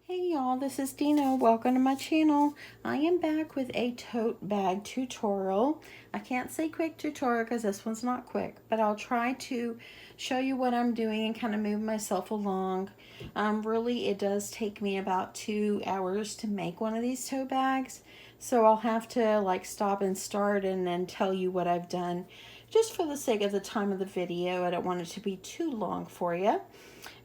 Hey y'all, this is Dina. Welcome to my channel. I am back with a tote bag tutorial. I can't say quick tutorial because this one's not quick, but I'll try to show you what I'm doing and kind of move myself along. Really, it does take me about 2 hours to make one of these tote bags, so I'll have to like stop and start and then tell you what I've done just for the sake of the time of the video. I don't want it to be too long for you.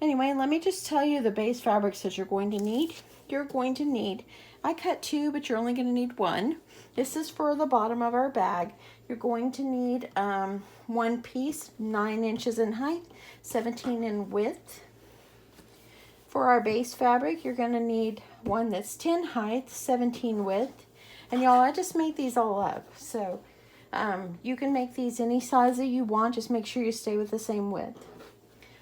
Anyway, let me just tell you the base fabrics that you're going to need. I cut 2, but you're only going to need 1. This is for the bottom of our bag. You're going to need 1 piece, 9 inches in height, 17 in width. For our base fabric, you're going to need one that's 10 height, 17 width. And y'all, I just made these all up. So you can make these any size that you want. Just make sure you stay with the same width.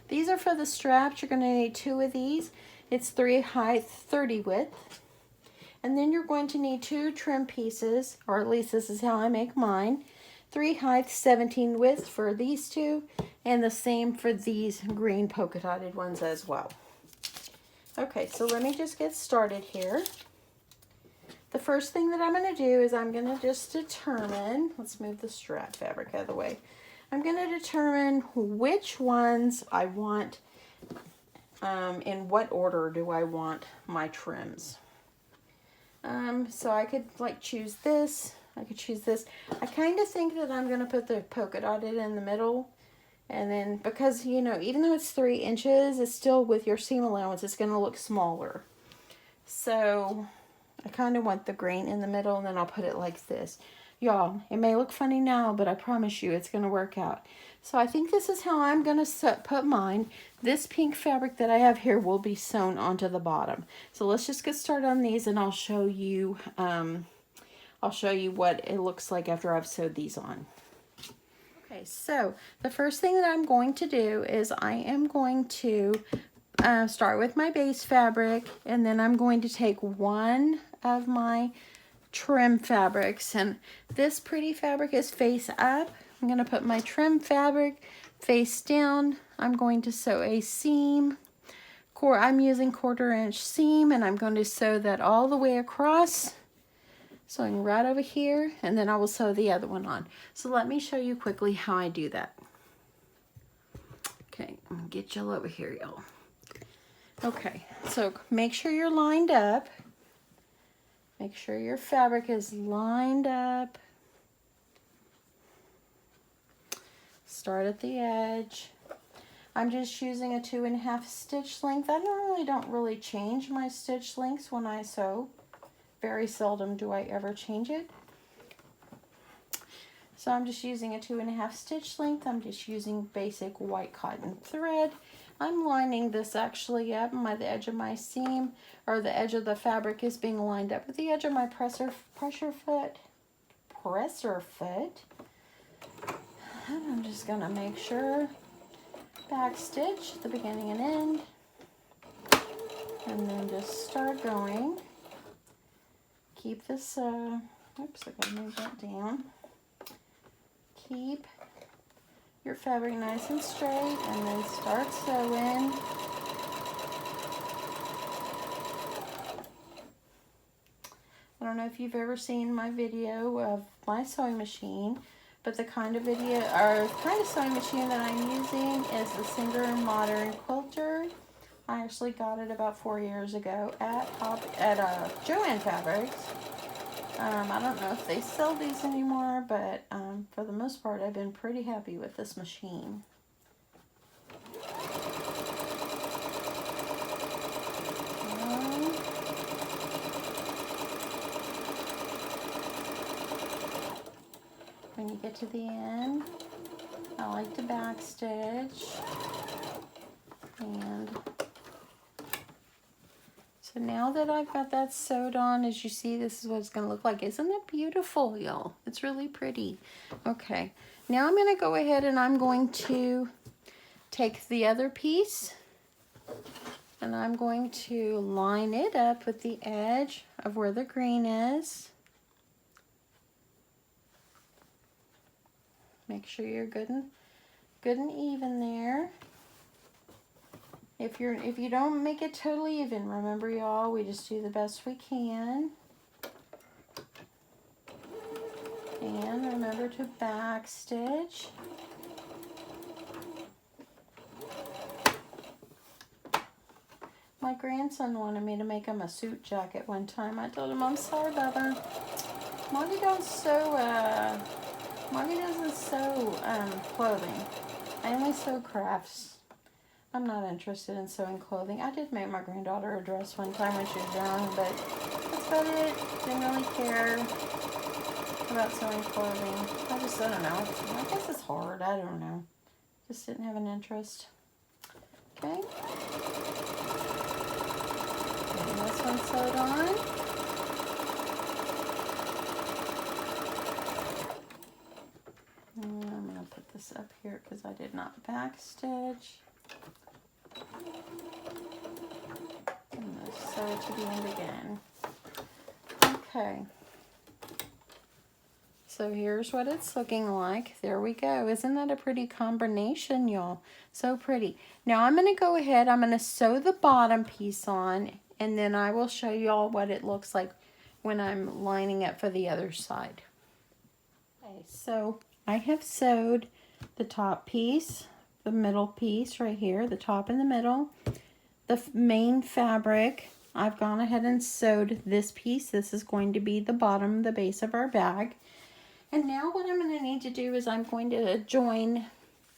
These are for the straps. You're going to need 2 of these. It's 3 height, 30 width. And then you're going to need 2 trim pieces, or at least this is how I make mine. 3 height, 17 width for these 2, and the same for these green polka dotted ones as well. Okay, so let me just get started here. The first thing that I'm going to do is I'm going to just determine, let's move the strap fabric out of the way. I'm going to determine which ones I want, in what order do I want my trims. So I could like choose this, I could choose this. I kind of think that I'm going to put the polka dotted in the middle. And then, because, you know, even though it's 3 inches, it's still with your seam allowance, it's going to look smaller. So I kind of want the green in the middle, and then I'll put it like this. Y'all, it may look funny now, but I promise you it's going to work out. So I think this is how I'm going to put mine. This pink fabric that I have here will be sewn onto the bottom. So let's just get started on these, and I'll show you what it looks like after I've sewed these on. Okay, so the first thing that I'm going to do is I am going to start with my base fabric, and then I'm going to take one of my trim fabrics, and this pretty fabric is face up. I'm going to put my trim fabric face down. I'm going to sew a seam. I'm using 1/4 inch seam, and I'm going to sew that all the way across, sewing right over here, and then I will sew the other one on. So let me show you quickly how I do that. Okay, I'm gonna get y'all over here, y'all. Okay, so make sure you're lined up. Make sure your fabric is lined up. Start at the edge. I'm just using a 2.5 stitch length. I don't really change my stitch lengths when I sew. Very seldom do I ever change it. So I'm just using a 2.5 stitch length. I'm just using basic white cotton thread. I'm lining this actually up. The edge of my seam, or the edge of the fabric, is being lined up with the edge of my presser foot. And I'm just gonna make sure back stitch the beginning and end, and then just start going. Keep this, oops, I gotta move that down. Keep your fabric nice and straight, and then start sewing. I don't know if you've ever seen my video of my sewing machine, but the kind of sewing machine that I'm using is the Singer Modern Quilter. I actually got it about 4 years ago at Joann Fabrics. I don't know if they sell these anymore, but for the most part, I've been pretty happy with this machine. When you get to the end, I like to back stitch. And so now that I've got that sewed on, as you see, this is what it's going to look like. Isn't it beautiful, y'all? It's really pretty. Okay, now I'm going to go ahead and I'm going to take the other piece, and I'm going to line it up with the edge of where the green is. Make sure you're good and even there. If you don't make it totally even, remember y'all, we just do the best we can. And remember to back stitch. My grandson wanted me to make him a suit jacket one time. I told him, I'm sorry, Bubba. Mommy doesn't sew clothing. I only sew crafts. I'm not interested in sewing clothing. I did make my granddaughter a dress one time when she was young, but that's about it. Didn't really care about sewing clothing. I don't know. I guess it's hard. I don't know. Just didn't have an interest. Okay. Getting this one sewed on. And I'm going to put this up here because I did not back stitch. And let's sew it to the end again. Okay. So here's what it's looking like. There we go. Isn't that a pretty combination, y'all? So pretty. Now I'm going to go ahead. I'm going to sew the bottom piece on, and then I will show y'all what it looks like when I'm lining up for the other side. Okay, so I have sewed the top piece, the middle piece right here, the top and the middle, the main fabric. I've gone ahead and sewed this piece. This is going to be the bottom, the base of our bag. And now what I'm going to need to do is I'm going to join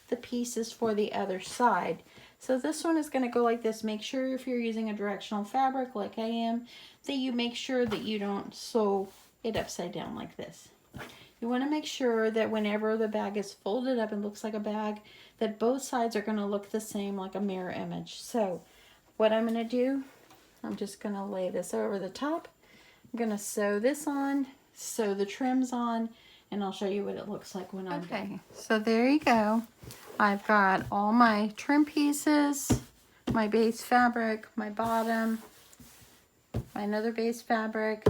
the pieces for the other side. So this one is going to go like this. Make sure if you're using a directional fabric like I am, that you make sure that you don't sew it upside down like this. You want to make sure that whenever the bag is folded up and looks like a bag, that both sides are going to look the same, like a mirror image. So what I'm going to do, I'm just going to lay this over the top. I'm going to sew this on, sew the trims on, and I'll show you what it looks like when I'm done. Okay, so there you go. I've got all my trim pieces, my base fabric, my bottom, my another base fabric,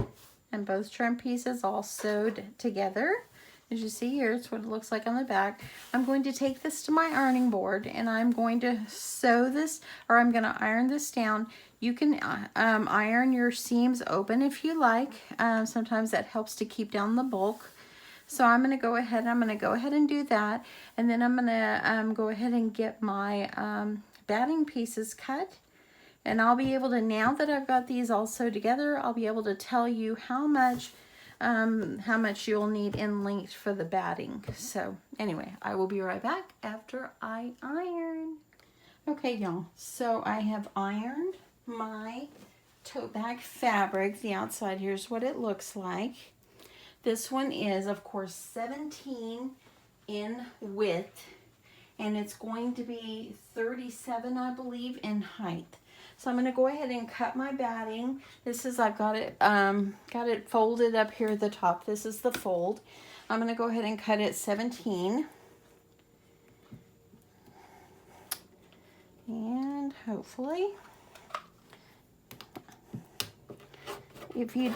and both trim pieces all sewed together. As you see here, it's what it looks like on the back. I'm going to take this to my ironing board, and I'm going to sew this, or I'm going to iron this down. You can iron your seams open if you like. Sometimes that helps to keep down the bulk. So I'm going to go ahead and do that, and then I'm going to go ahead and get my batting pieces cut, and I'll be able to, now that I've got these all sewed together, I'll be able to tell you how much you'll need in length for the batting. So anyway, I will be right back after I iron. Okay, y'all, so I have ironed my tote bag fabric. The outside, here's what it looks like. This one is, of course, 17 in width, and it's going to be 37, I believe, in height. So I'm going to go ahead and cut my batting. This is, I've got it folded up here at the top. This is the fold. I'm going to go ahead and cut it 17. And hopefully, if you're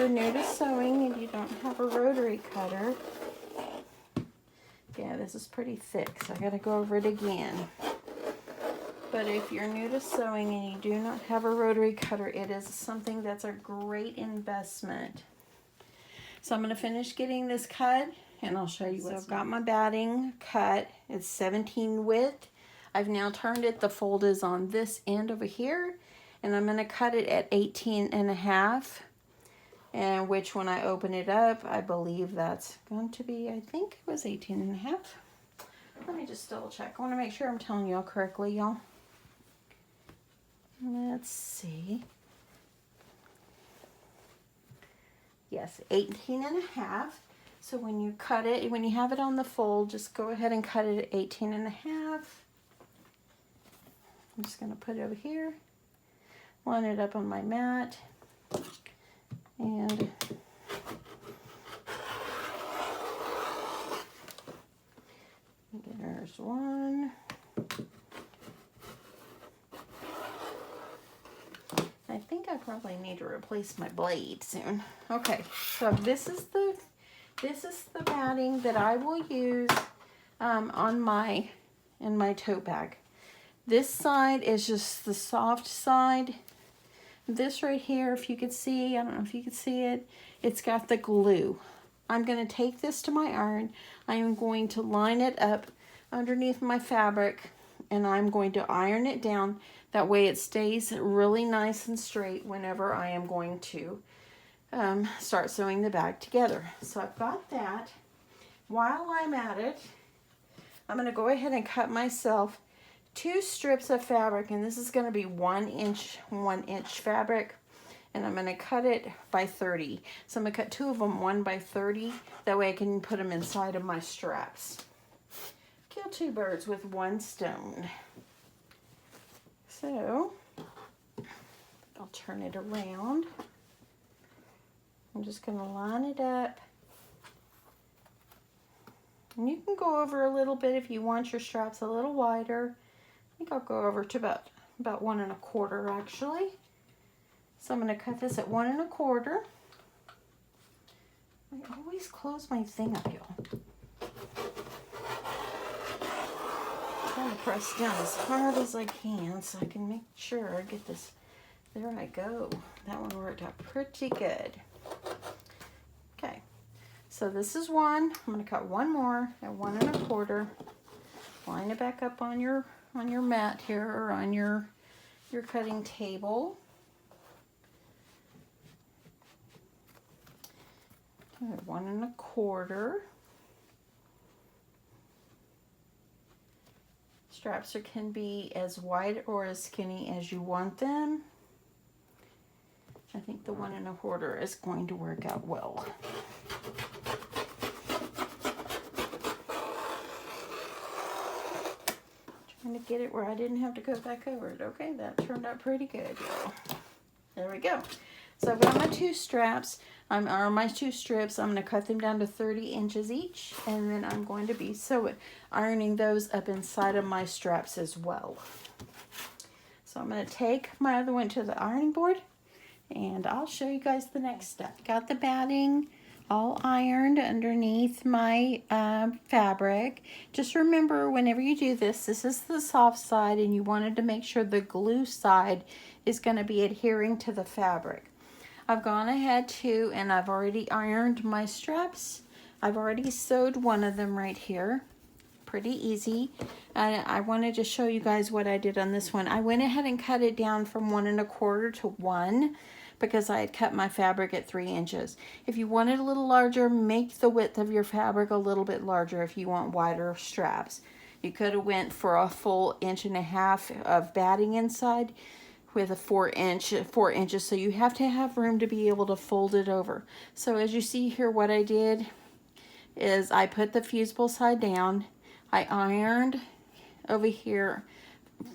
new to sewing and you don't have a rotary cutter, yeah, this is pretty thick, so I gotta go over it again. But if you're new to sewing and you do not have a rotary cutter, it is something that's a great investment. So I'm gonna finish getting this cut, and I'll show you what. So I've got my batting cut. It's 17 width. I've now turned it. The fold is on this end over here, and I'm gonna cut it at 18.5. And which, when I open it up, I believe that's going to be, I think it was 18.5. Let me just double check. I want to make sure I'm telling y'all correctly, y'all. Let's see. Yes, 18.5. So when you cut it, when you have it on the fold, just go ahead and cut it at 18.5. I'm just going to put it over here, line it up on my mat. And there's one. I think I probably need to replace my blade soon. Okay, so this is the batting that I will use on my in my tote bag. This side is just the soft side. This right here, if you could see, I don't know if you could see it, it's got the glue. I'm going to take this to my iron. I am going to line it up underneath my fabric, and I'm going to iron it down. That way it stays really nice and straight whenever I am going to start sewing the bag together. So I've got that. While I'm at it, I'm going to go ahead and cut myself 2 strips of fabric, and this is going to be 1 inch fabric, and I'm going to cut it by 30. So I'm going to cut 2 of them 1 by 30. That way I can put them inside of my straps. Kill 2 birds with 1 stone. So I'll turn it around. I'm just going to line it up. And you can go over a little bit if you want your straps a little wider. I think I'll go over to about 1 1/4 actually. So I'm going to cut this at 1 1/4. I always close my thing up, y'all. Trying to press down as hard as I can so I can make sure I get this. There I go. That one worked out pretty good. Okay, so this is 1. I'm going to cut 1 more at 1 1/4. Line it back up on your mat here, or on your cutting table. Okay, 1 1/4. Straps can be as wide or as skinny as you want them. I think the 1 1/4 is going to work out well. Trying to get it where I didn't have to go back over it. Okay, that turned out pretty good, y'all. There we go. So I've got my 2 straps, or my 2 strips. I'm going to cut them down to 30 inches each, and then I'm going to be ironing those up inside of my straps as well. So I'm going to take my other one to the ironing board, and I'll show you guys the next step. Got the batting all ironed underneath my fabric. Just remember, whenever you do this, this is the soft side, and you wanted to make sure the glue side is going to be adhering to the fabric. I've gone ahead too, and I've already ironed my straps. I've already sewed one of them right here. Pretty easy. And I wanted to show you guys what I did on this one. I went ahead and cut it down from 1 1/4 to 1 because I had cut my fabric at 3 inches. If you want it a little larger, make the width of your fabric a little bit larger if you want wider straps. You could have went for a full 1.5 inches of batting inside with a 4 inches, so you have to have room to be able to fold it over. So as you see here, what I did is I put the fusible side down. I ironed over here,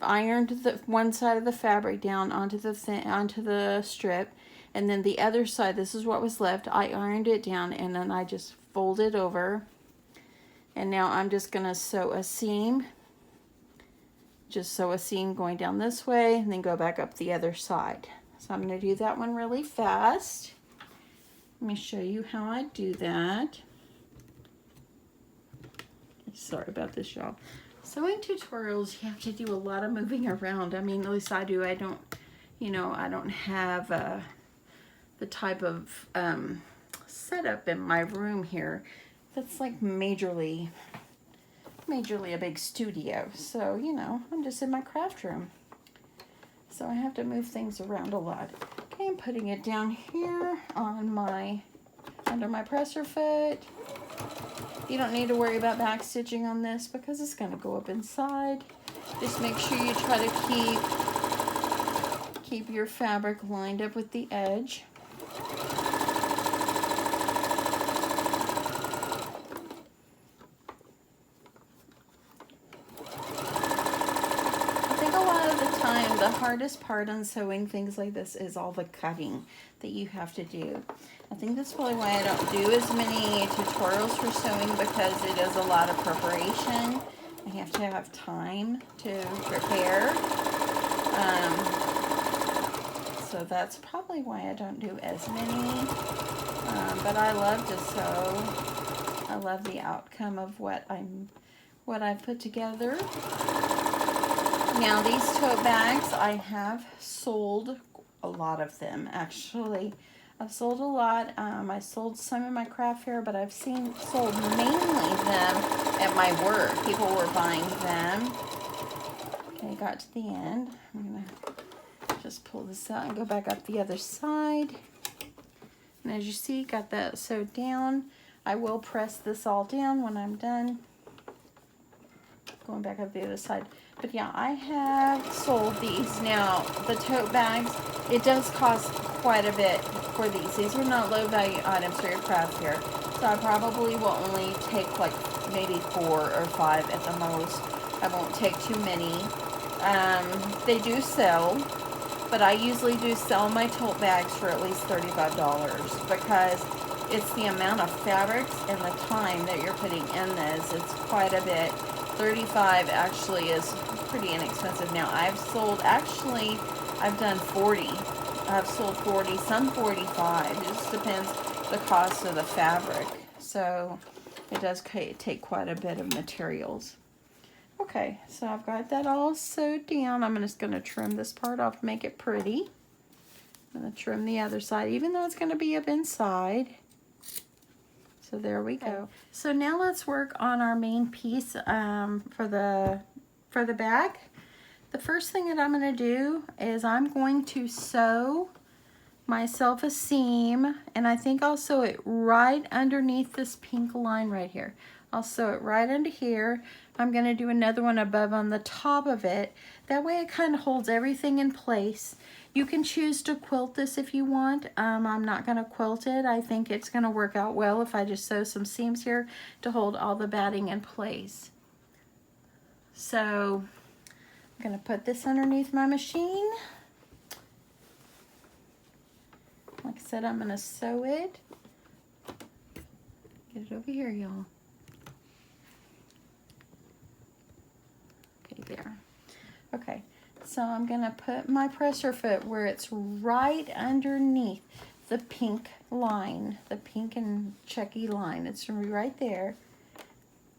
ironed the one side of the fabric down onto the strip, and then the other side, this is what was left, I ironed it down, and then I just folded over. And now I'm just going to sew a seam. Just sew a seam going down this way, and then go back up the other side. So I'm going to do that one really fast. Let me show you how I do that. Sorry about this, y'all. Sewing tutorials, you have to do a lot of moving around. I mean, at least I do. I don't, I don't have the type of setup in my room here that's like majorly a big studio. So, I'm just in my craft room. So I have to move things around a lot. Okay, I'm putting it down here on under my presser foot. You don't need to worry about back stitching on this because it's going to go up inside. Just make sure you try to keep your fabric lined up with the edge. The hardest part on sewing things like this is all the cutting that you have to do. I think that's probably why I don't do as many tutorials for sewing, because it is a lot of preparation. I have to have time to prepare. So that's probably why I don't do as many. But I love to sew. I love the outcome of what what I've put together. Now these tote bags, I have sold a lot of them actually. I've sold a lot. I sold some in my craft fair, but I've sold mainly them at my work. People were buying them. Okay, got to the end. I'm gonna just pull this out and go back up the other side. And as you see, got that sewed down. I will press this all down when I'm done. Going back up the other side. But yeah, I have sold these. Now, the tote bags, it does cost quite a bit for these. These are not low value items for your craft fair. So I probably will only take like maybe 4 or 5 at the most. I won't take too many. They do sell, but I usually do sell my tote bags for at least $35 because it's the amount of fabrics and the time that you're putting in this. It's quite a bit. 35 actually is pretty inexpensive. Now I've sold, actually I've done 40. I've sold 40, some 45. It just depends the cost of the fabric. So it does take quite a bit of materials. Okay, so I've got that all sewed down. I'm just going to trim this part off, make it pretty. I'm going to trim the other side, even though it's going to be up inside. So there we go. So now let's work on our main piece for the bag. The first thing that I'm going to do is I'm going to sew myself a seam, and I think I'll sew it right underneath this pink line right here. I'll sew it right under here. I'm going to do another one above on the top of it. That way it kind of holds everything in place. You can choose to quilt this if you want. I'm not going to quilt it. I think it's going to work out well if I just sew some seams here to hold all the batting in place. So I'm going to put this underneath my machine. Like I said, I'm going to sew it. Get it over here, y'all. Okay, there. Okay, so I'm going to put my presser foot where it's right underneath the pink line, the pink and checky line. It's going to be right there.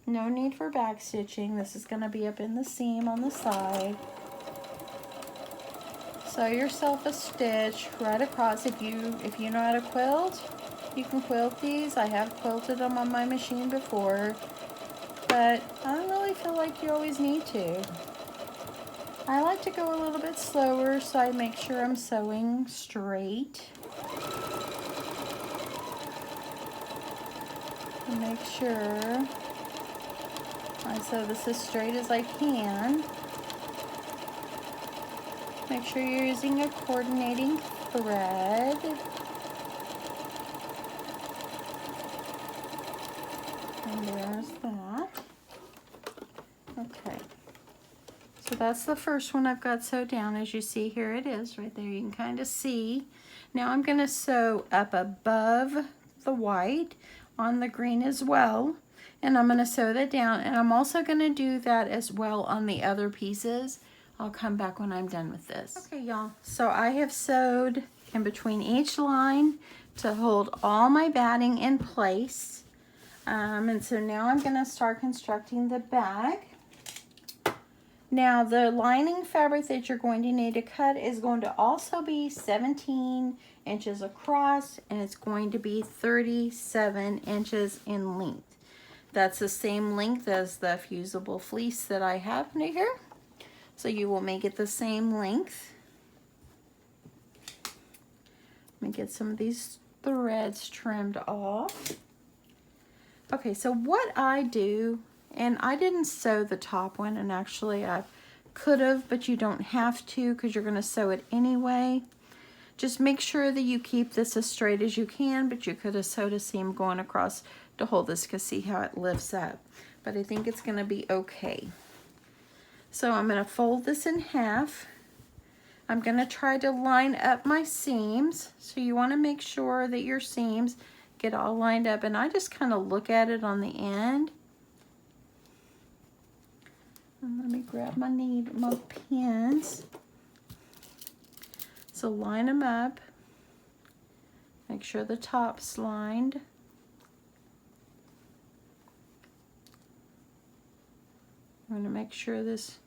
No need for back stitching. This is going to be up in the seam on the side. Sew yourself a stitch right across. If you know how to quilt, you can quilt these. I have quilted them on my machine before, but I don't really feel like you always need to. I like to go a little bit slower so I make sure I'm sewing straight. And make sure I sew this as straight as I can. Make sure you're using a coordinating thread. And there's that. Okay. So that's the first one I've got sewed down. As you see, here it is right there. You can kind of see. Now I'm going to sew up above the white on the green as well. And I'm going to sew that down. And I'm also going to do that as well on the other pieces. I'll come back when I'm done with this. Okay, y'all. So I have sewed in between each line to hold all my batting in place. And so now I'm going to start constructing the bag. Now the lining fabric that you're going to need to cut is going to also be 17 inches across, and it's going to be 37 inches in length. That's the same length as the fusible fleece that I have in here. So you will make it the same length. Let me get some of these threads trimmed off. Okay, so what I do, and I didn't sew the top one, and actually I could have, but you don't have to because you're going to sew it anyway. Just make sure that you keep this as straight as you can, but you could have sewed a seam going across to hold this, because see how it lifts up. But I think it's going to be okay. So I'm going to fold this in half. I'm going to try to line up my seams. So you want to make sure that your seams get all lined up. And I just kind of look at it on the end. And let me grab my pins. So line them up. Make sure the top's lined. I'm going to make sure this,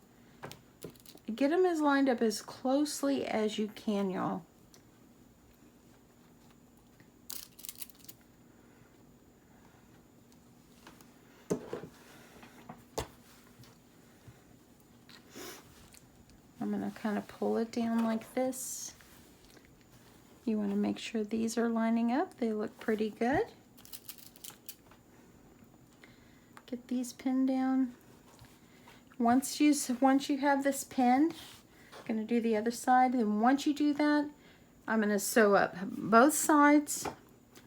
get them as lined up as closely as you can, y'all. I'm going to kind of pull it down like this. You want to make sure these are lining up. They look pretty good. Get these pinned down. Once you have this pinned, I'm going to do the other side. And once you do that, I'm going to sew up both sides,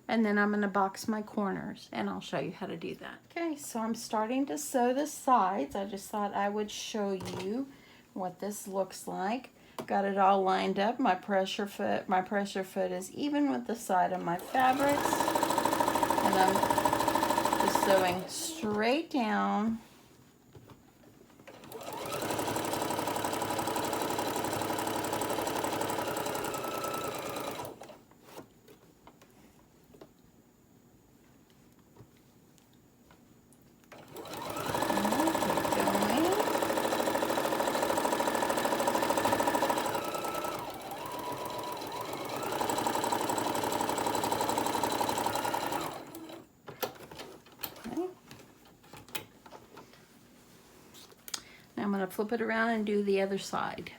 and then I'm going to box my corners, and I'll show you how to do that. Okay, so I'm starting to sew the sides. I just thought I would show you what this looks like. Got it all lined up. My pressure foot is even with the side of my fabrics, and I'm just sewing straight down. I'm going to flip it around and do the other side.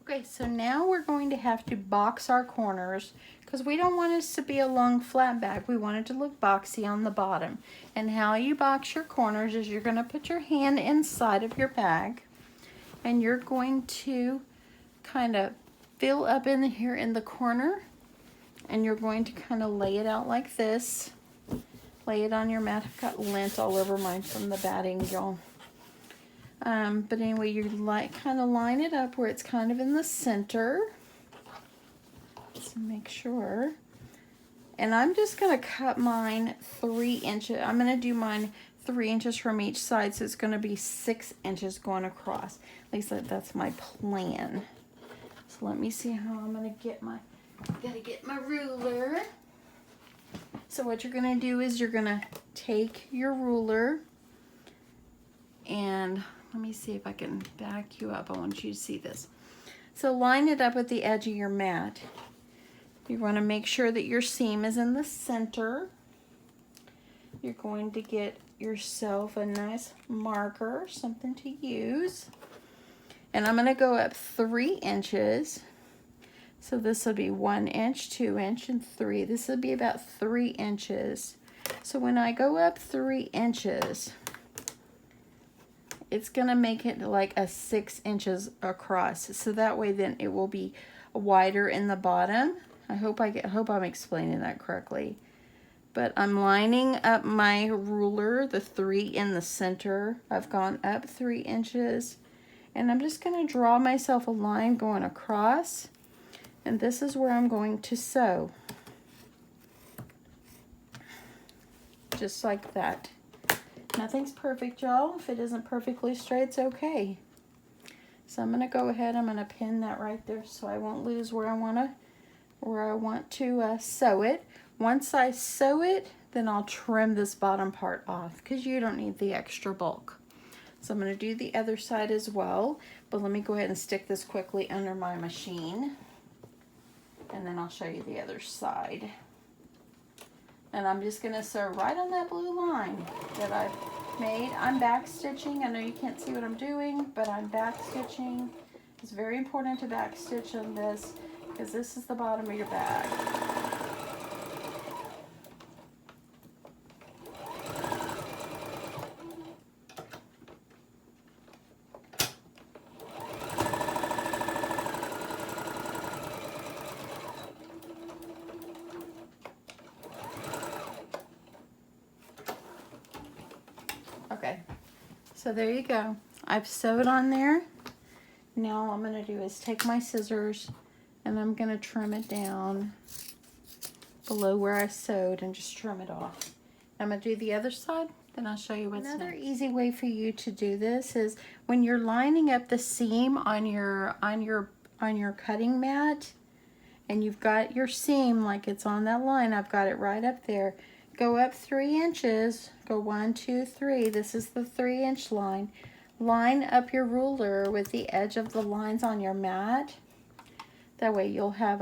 Okay, so now we're going to have to box our corners because we don't want this to be a long flat bag. We want it to look boxy on the bottom. And how you box your corners is you're going to put your hand inside of your bag, and you're going to kind of fill up in here in the corner, and you're going to kind of lay it out like this. Lay it on your mat. I've got lint all over mine from the batting, y'all. But anyway, you kind of line it up where it's kind of in the center. So make sure. And I'm just going to cut mine 3 inches. I'm going to do mine 3 inches from each side, so it's going to be 6 inches going across. At least that's my plan. So let me see how I'm going to get my, gotta get my ruler. So what you're going to do is you're going to take your ruler, and let me see if I can back you up. I want you to see this. So line it up at the edge of your mat. You want to make sure that your seam is in the center. You're going to get yourself a nice marker, something to use. And I'm going to go up 3 inches. So this will be 1 inch, 2 inch, and 3. This will be about 3 inches. So when I go up 3 inches, it's going to make it like a 6 inches across. So that way then it will be wider in the bottom. I hope I'm explaining that correctly. But I'm lining up my ruler, the 3 in the center. I've gone up 3 inches. And I'm just going to draw myself a line going across. And this is where I'm going to sew. Just like that. Nothing's perfect, y'all. If it isn't perfectly straight, it's okay. So I'm going to go ahead, I'm going to pin that right there so I won't lose where I want to sew it. Once I sew it, then I'll trim this bottom part off because you don't need the extra bulk. So I'm going to do the other side as well, but let me go ahead and stick this quickly under my machine, and then I'll show you the other side. And I'm just going to sew right on that blue line that I've made. I'm back stitching. I know you can't see what I'm doing, but I'm back stitching. It's very important to back stitch on this because this is the bottom of your bag. Okay, so there you go. I've sewed on there. Now all I'm going to do is take my scissors and I'm going to trim it down below where I sewed and just trim it off. I'm going to do the other side, then I'll show you what's next. Another easy way for you to do this is when you're lining up the seam on your cutting mat, and you've got your seam like it's on that line. I've got it right up there. Go up 3 inches. Go 1, 2, 3. This is the 3 inch line. line up your ruler with the edge of the lines on your mat. That way you'll have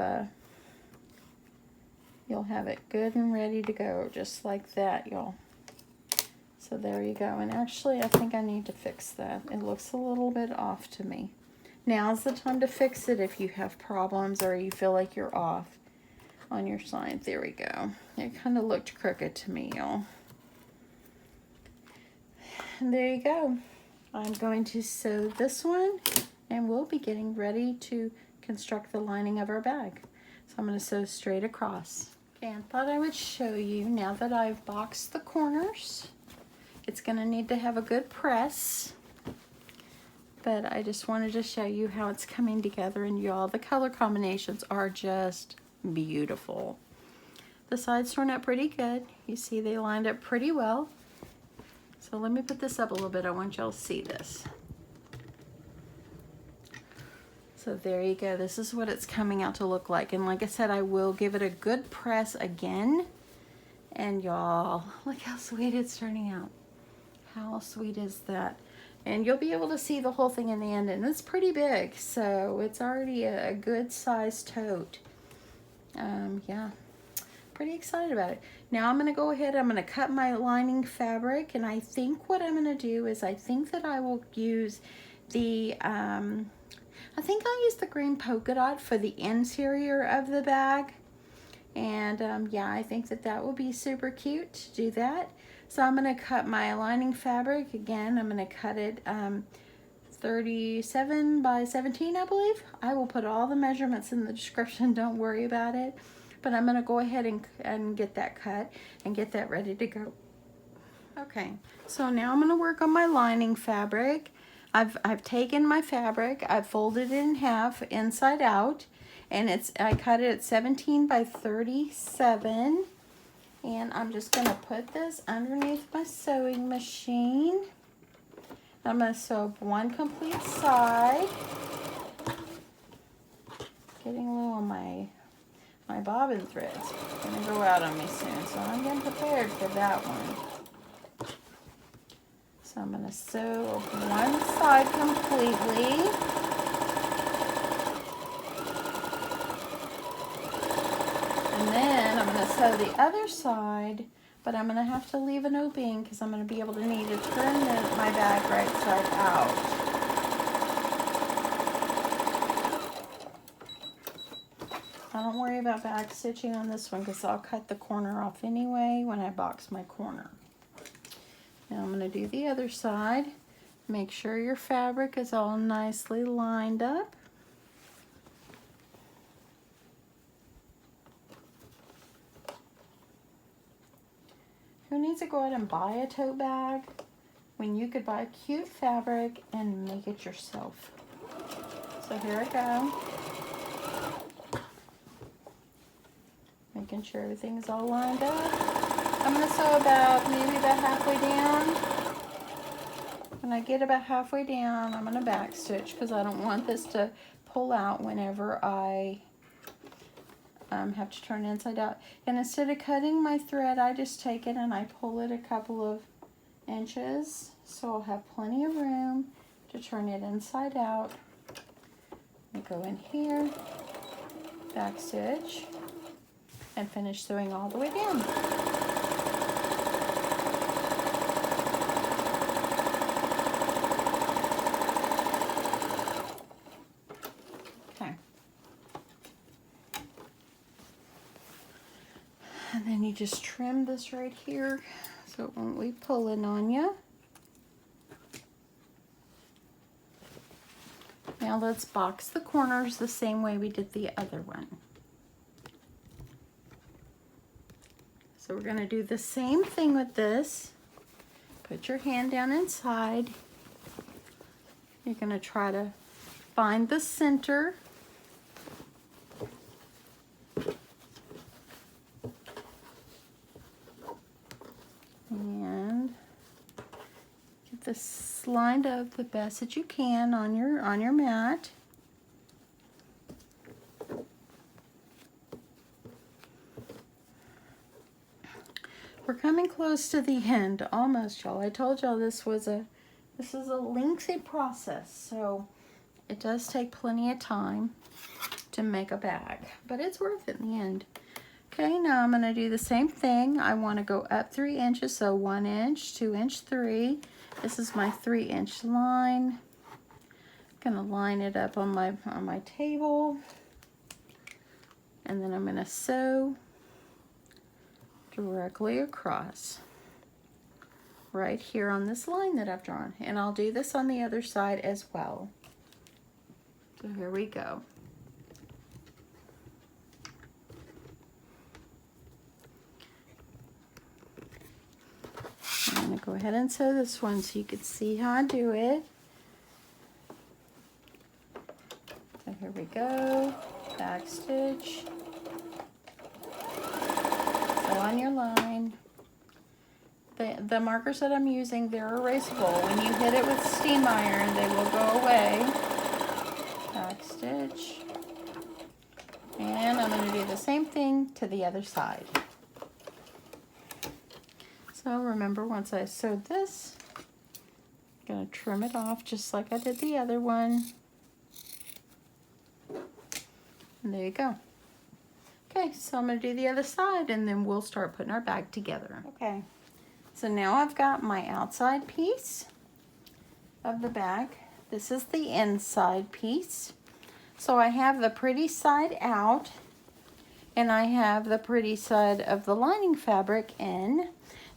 it good and ready to go, just like that, y'all. So there you go. And actually, I think I need to fix that. It looks a little bit off to me. Now's the time to fix it if you have problems or you feel like you're off on your side. There we go. It kind of looked crooked to me, y'all. And there you go. I'm going to sew this one, and we'll be getting ready to construct the lining of our bag. So I'm going to sew straight across. Okay, I thought I would show you, now that I've boxed the corners, it's going to need to have a good press. But I just wanted to show you how it's coming together, and y'all, the color combinations are just beautiful. The sides turned out pretty good. You see they lined up pretty well. So let me put this up a little bit. I want y'all to see this. So there you go. This is what it's coming out to look like. And like I said, I will give it a good press again. And y'all, look how sweet it's turning out. How sweet is that? And you'll be able to see the whole thing in the end, and it's pretty big, so it's already a good sized tote. Yeah, pretty excited about it. Now I'm going to go ahead, I'm going to cut my lining fabric, and I think what I'm going to do is I think that I will use the, I think I'll use the green polka dot for the interior of the bag. And yeah, I think that that will be super cute to do that. So I'm going to cut my lining fabric. Again, I'm going to cut it 37 by 17, I believe. I will put all the measurements in the description, don't worry about it. But I'm going to go ahead and get that cut and get that ready to go. Okay, so now I'm going to work on my lining fabric. I've taken my fabric, I've folded it in half inside out, and I cut it at 17 by 37. And I'm just going to put this underneath my sewing machine. I'm going to sew up one complete side. Getting low on my bobbin threads. Going to go out on me soon, so I'm getting prepared for that one. So I'm going to sew up one side completely. And then I'm going to sew the other side, but I'm going to have to leave an opening because I'm going to be able to need to turn my bag right side out. I don't worry about back stitching on this one because I'll cut the corner off anyway when I box my corner. Now I'm going to do the other side. Make sure your fabric is all nicely lined up. Who needs to go out and buy a tote bag when you could buy cute fabric and make it yourself? So here I go. Making sure everything's all lined up. I'm going to sew maybe about halfway down. When I get about halfway down, I'm going to back stitch because I don't want this to pull out whenever I have to turn it inside out. And instead of cutting my thread, I just take it and I pull it a couple of inches, so I'll have plenty of room to turn it inside out. I go in here, back stitch, and finish sewing all the way down. And then you just trim this right here so it won't be pulling on you. Now let's box the corners the same way we did the other one. So we're going to do the same thing with this. Put your hand down inside. You're going to try to find the center. And get this lined up the best that you can on your mat. We're coming close to the end, almost, y'all. I told y'all this was a This is a lengthy process, so it does take plenty of time to make a bag, but it's worth it in the end. Okay, now I'm going to do the same thing. I want to go up 3 inches, so 1 inch, 2 inch, 3. This is my 3-inch line. I'm going to line it up on my table, and then I'm going to sew directly across right here on this line that I've drawn, and I'll do this on the other side as well. So here we go. I'm going to go ahead and sew this one so you can see how I do it. So here we go, back stitch, sew on your line. The markers that I'm using, they're erasable. When you hit it with steam iron, they will go away. Back stitch. And I'm going to do the same thing to the other side. So remember, once I sewed this, I'm going to trim it off just like I did the other one. And there you go. Okay, so I'm going to do the other side, and then we'll start putting our bag together. Okay. So now I've got my outside piece of the bag. This is the inside piece. So I have the pretty side out, and I have the pretty side of the lining fabric in.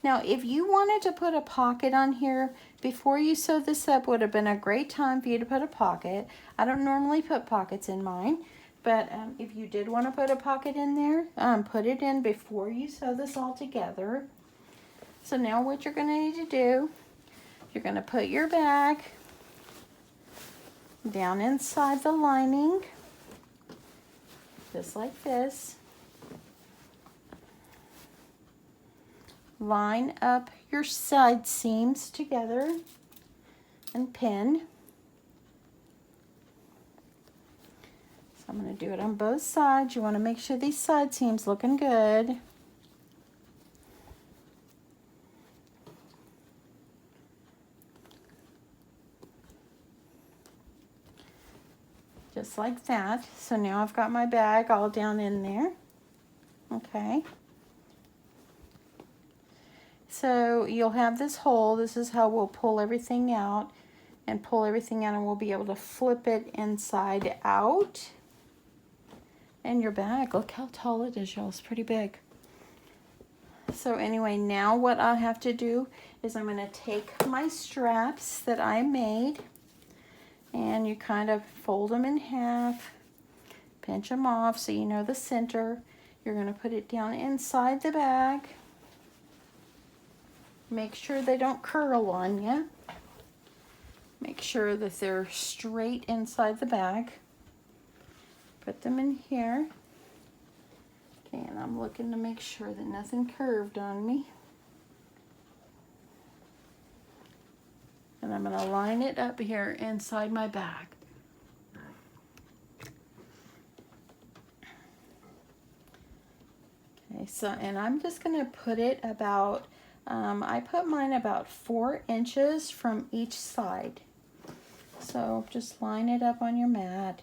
Now, if you wanted to put a pocket on here before you sew this up, would have been a great time for you to put a pocket. I don't normally put pockets in mine, but if you did want to put a pocket in there, put it in before you sew this all together. So now what you're going to need to do, you're going to put your bag down inside the lining, just like this. Line up your side seams together and pin. So I'm going to do it on both sides. You want to make sure these side seams looking good. Just like that. So now I've got my bag all down in there. Okay. So you'll have this hole. This is how we'll pull everything out, and we'll be able to flip it inside out. And your bag, look how tall it is, y'all. It's pretty big. So anyway, now what I have to do is I'm going to take my straps that I made, and you kind of fold them in half, pinch them off so you know the center. You're going to put it down inside the bag. Make sure they don't curl on you. Make sure that they're straight inside the bag. Put them in here. Okay, and I'm looking to make sure that nothing curved on me. And I'm going to line it up here inside my bag. Okay, so, and I'm just going to put it about, I put mine about 4 inches from each side. So just line it up on your mat.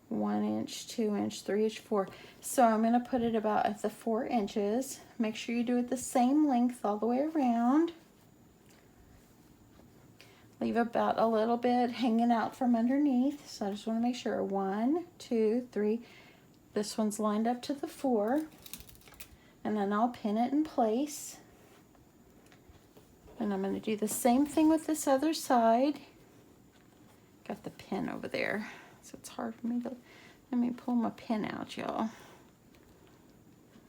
1 inch, 2 inch, 3 inch, 4. So I'm going to put it about at the 4 inches. Make sure you do it the same length all the way around. Leave about a little bit hanging out from underneath. So I just want to make sure. 1, 2, 3. This one's lined up to the 4. And then I'll pin it in place. And I'm going to do the same thing with this other side. Got the pin over there, so it's hard for me to, let me pull my pin out, y'all.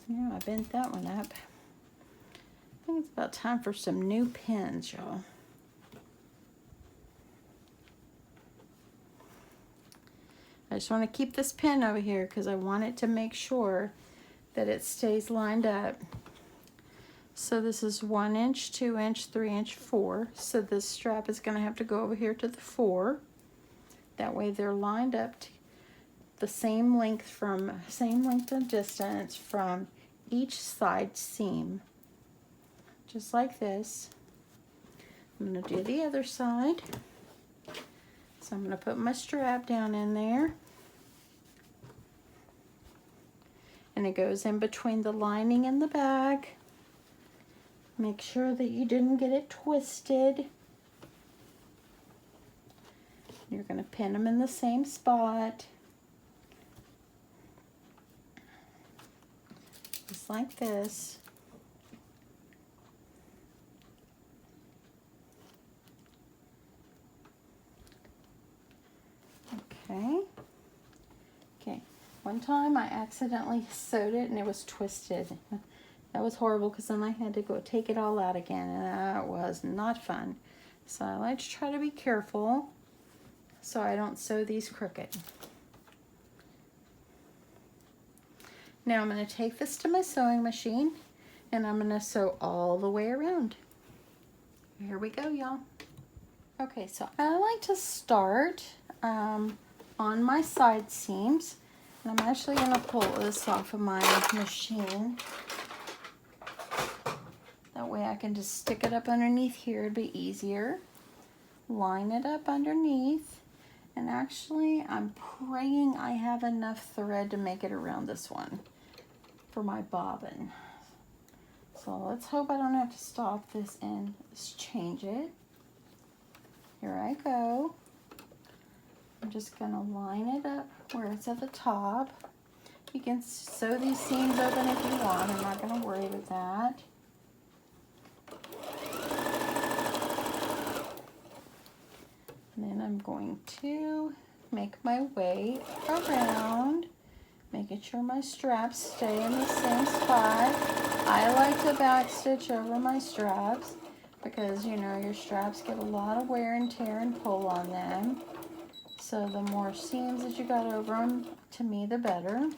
Yeah, I bent that one up. I think it's about time for some new pins, y'all. I just want to keep this pin over here because I want it to make sure that it stays lined up. So this is 1 inch, 2 inch, 3 inch, 4. So this strap is going to have to go over here to the 4. That way they're lined up to the same length and distance from each side seam. Just like this. I'm going to do the other side. So I'm going to put my strap down in there. And it goes in between the lining and the bag. Make sure that you didn't get it twisted. You're going to pin them in the same spot. Just like this. Okay. Okay. One time I accidentally sewed it and it was twisted. That was horrible because then I had to go take it all out again, and that was not fun. So I like to try to be careful so I don't sew these crooked. Now I'm going to take this to my sewing machine and I'm going to sew all the way around. Here we go, y'all. Okay, so I like to start on my side seams. And I'm actually going to pull this off of my machine. That way I can just stick it up underneath here. It'd be easier. Line it up underneath. And actually, I'm praying I have enough thread to make it around this one for my bobbin. So let's hope I don't have to stop this and just change it. Here I go. I'm just going to line it up where it's at the top. You can sew these seams open if you want. I'm not going to worry with that. And then I'm going to make my way around, making sure my straps stay in the same spot. I like to back stitch over my straps because, you know, your straps get a lot of wear and tear and pull on them. So the more seams that you got over them, to me, the better.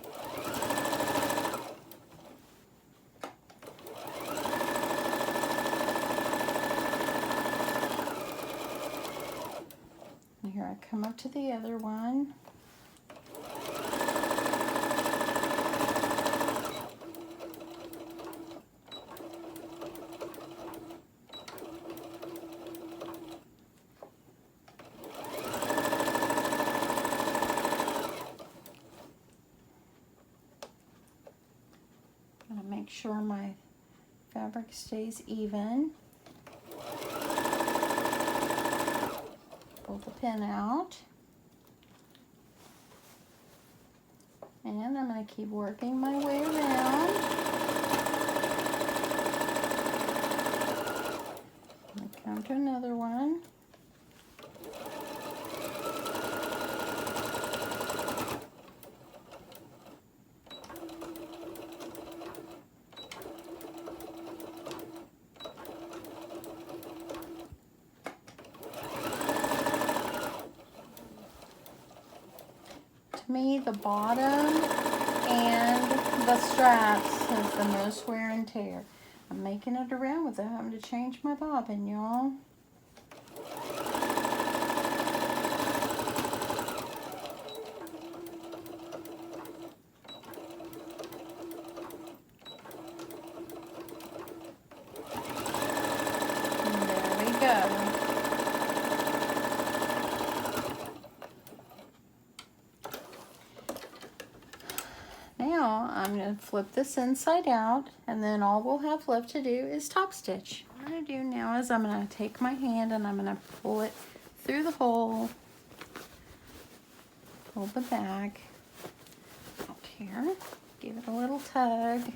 And here I come up to the other one. Make sure my fabric stays even. Pull the pin out. And I'm going to keep working my way around. I'm going to come to another one. To me, the bottom and the straps has the most wear and tear. I'm making it around without having to change my bobbin, y'all. And there we go. Now I'm going to flip this inside out, and then all we'll have left to do is top stitch. What I'm going to do now is I'm going to take my hand and I'm going to pull it through the hole, pull the bag out here, give it a little tug.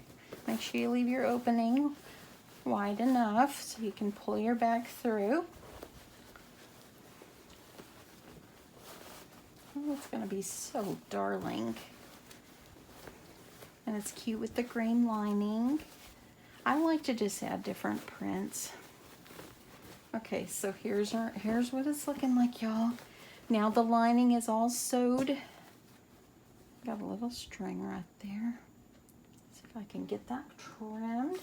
Make sure you leave your opening wide enough so you can pull your bag through. Oh, it's going to be so darling. And it's cute with the green lining. I like to just add different prints. Okay, so here's what it's looking like, y'all. Now the lining is all sewed. Got a little string right there. See if I can get that trimmed.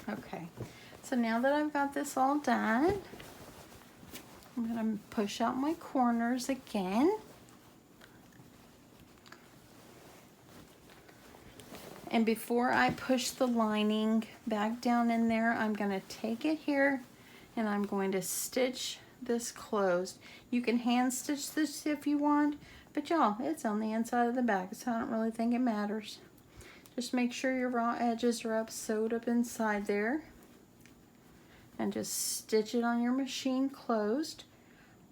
Okay, so now that I've got this all done, I'm going to push out my corners again. And before I push the lining back down in there, I'm gonna take it here and I'm going to stitch this closed. You can hand stitch this if you want, but y'all, it's on the inside of the bag, so I don't really think it matters. Just make sure your raw edges are sewed up inside there. And just stitch it on your machine closed.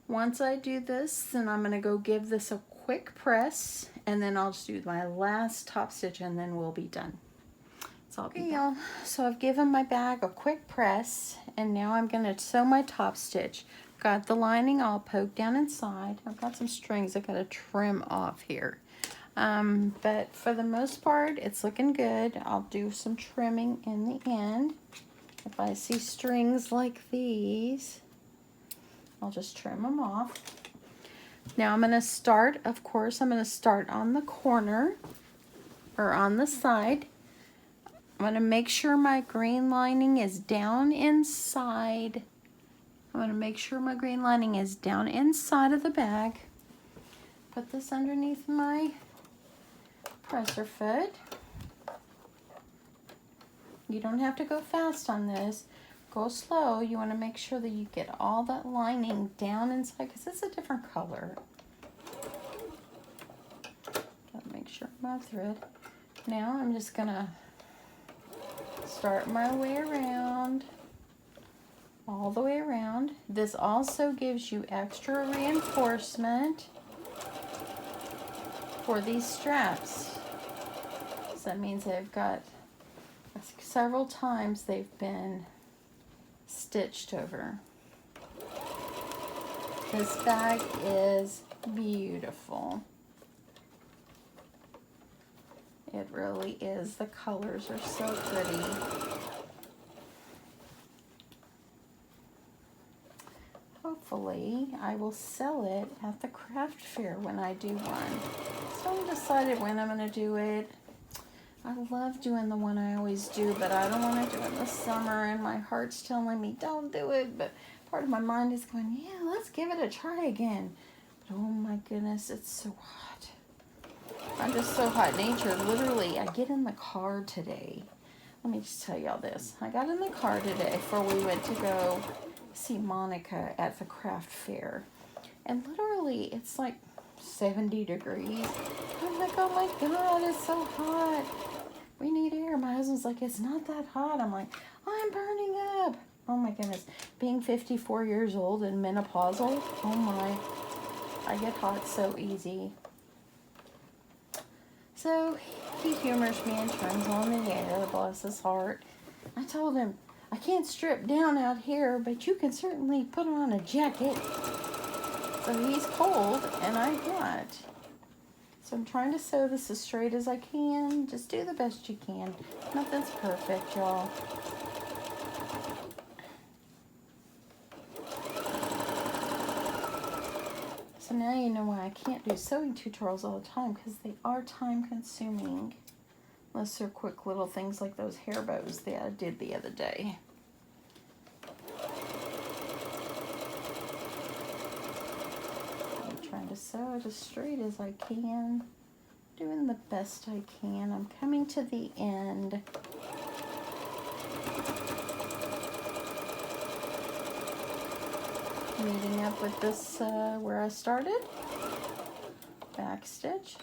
Once I do this, then I'm gonna go give this a quick press, and then I'll just do my last top stitch and then we'll be done. So I'll be back. So I've given my bag a quick press, and now I'm gonna sew my top stitch. Got the lining all poked down inside. I've got some strings I gotta trim off here. But for the most part, it's looking good. I'll do some trimming in the end. If I see strings like these, I'll just trim them off. Now I'm gonna start, of course, I'm gonna start on the corner or on the side. I'm gonna make sure my green lining is down inside. I'm gonna make sure my green lining is down inside of the bag. Put this underneath my presser foot. You don't have to go fast on this. Go slow. You want to make sure that you get all that lining down inside because it's a different color. Gotta make sure my thread. Now I'm just gonna start my way around, all the way around. This also gives you extra reinforcement for these straps. So that means they've got several times they've been stitched over. This bag is beautiful. It really is. The colors are so pretty. Hopefully I will sell it at the craft fair when I do one. So I haven't decided when I'm going to do it. I love doing the one I always do, but I don't want to do it in the summer, and my heart's telling me don't do it, but part of my mind is going, yeah, let's give it a try again. But oh my goodness, it's so hot. I'm just so hot natured. Literally, I get in the car today. Let me just tell y'all this. I got in the car today before we went to go see Monica at the craft fair. And literally, it's like 70 degrees. I'm like, oh my God, it's so hot. We need air. My husband's like, it's not that hot. I'm like, I'm burning up. Oh my goodness. Being 54 years old and menopausal, oh my. I get hot so easy. So he humors me and turns on the air, bless his heart. I told him, I can't strip down out here, but you can certainly put on a jacket. So he's cold and I'm not. So I'm trying to sew this as straight as I can. Just do the best you can. Nothing's perfect, y'all. So now you know why I can't do sewing tutorials all the time, because they are time consuming. Unless they're quick little things like those hair bows that I did the other day. Trying to sew it as straight as I can, doing the best I can. I'm coming to the end. Meeting up with this where I started, back stitch,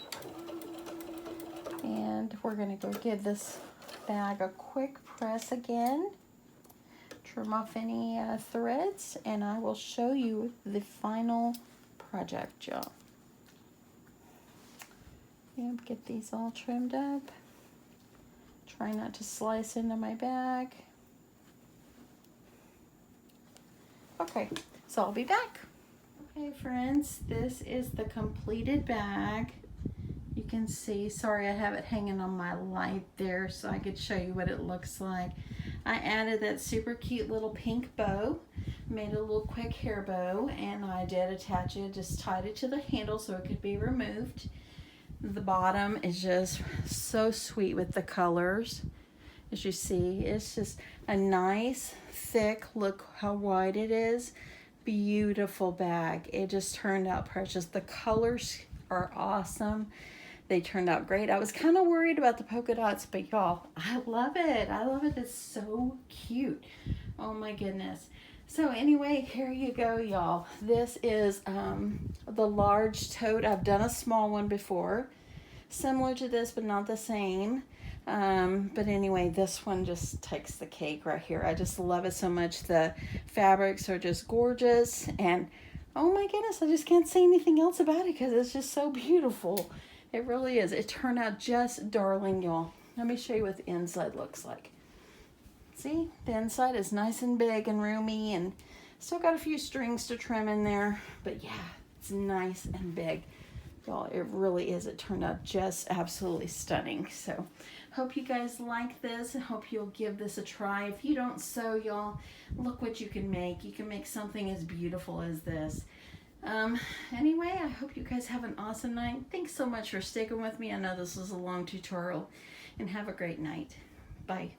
and we're going to go give this bag a quick press again, trim off any threads, and I will show you the final project, y'all. Yep, get these all trimmed up. Try not to slice into my bag. Okay, so I'll be back. Okay, friends, this is the completed bag. You can see, sorry, I have it hanging on my light there so I could show you what it looks like. I added that super cute little pink bow, made a little quick hair bow, and I did attach it, just tied it to the handle so it could be removed. The bottom is just so sweet with the colors. As you see, it's just a nice, thick, look how wide it is. Beautiful bag. It just turned out precious. The colors are awesome. they turned out great. I was kind of worried about the polka dots, but y'all, I love it. I love it. It's so cute. Oh my goodness. So anyway, here you go, y'all. This is the large tote. I've done a small one before, similar to this, but not the same. But anyway, this one just takes the cake right here. I just love it so much. The fabrics are just gorgeous, and oh my goodness, I just can't say anything else about it because it's just so beautiful. It really is. It turned out just darling, y'all. Let me show you what the inside looks like. See, the inside is nice and big and roomy, and still got a few strings to trim in there, but yeah, it's nice and big. Y'all, it really is. It turned out just absolutely stunning. So hope you guys like this. I hope you'll give this a try. If you don't sew, y'all, look what you can make. You can make something as beautiful as this. Anyway, I hope you guys have an awesome night. Thanks so much for sticking with me. I know this was a long tutorial, and have a great night. Bye.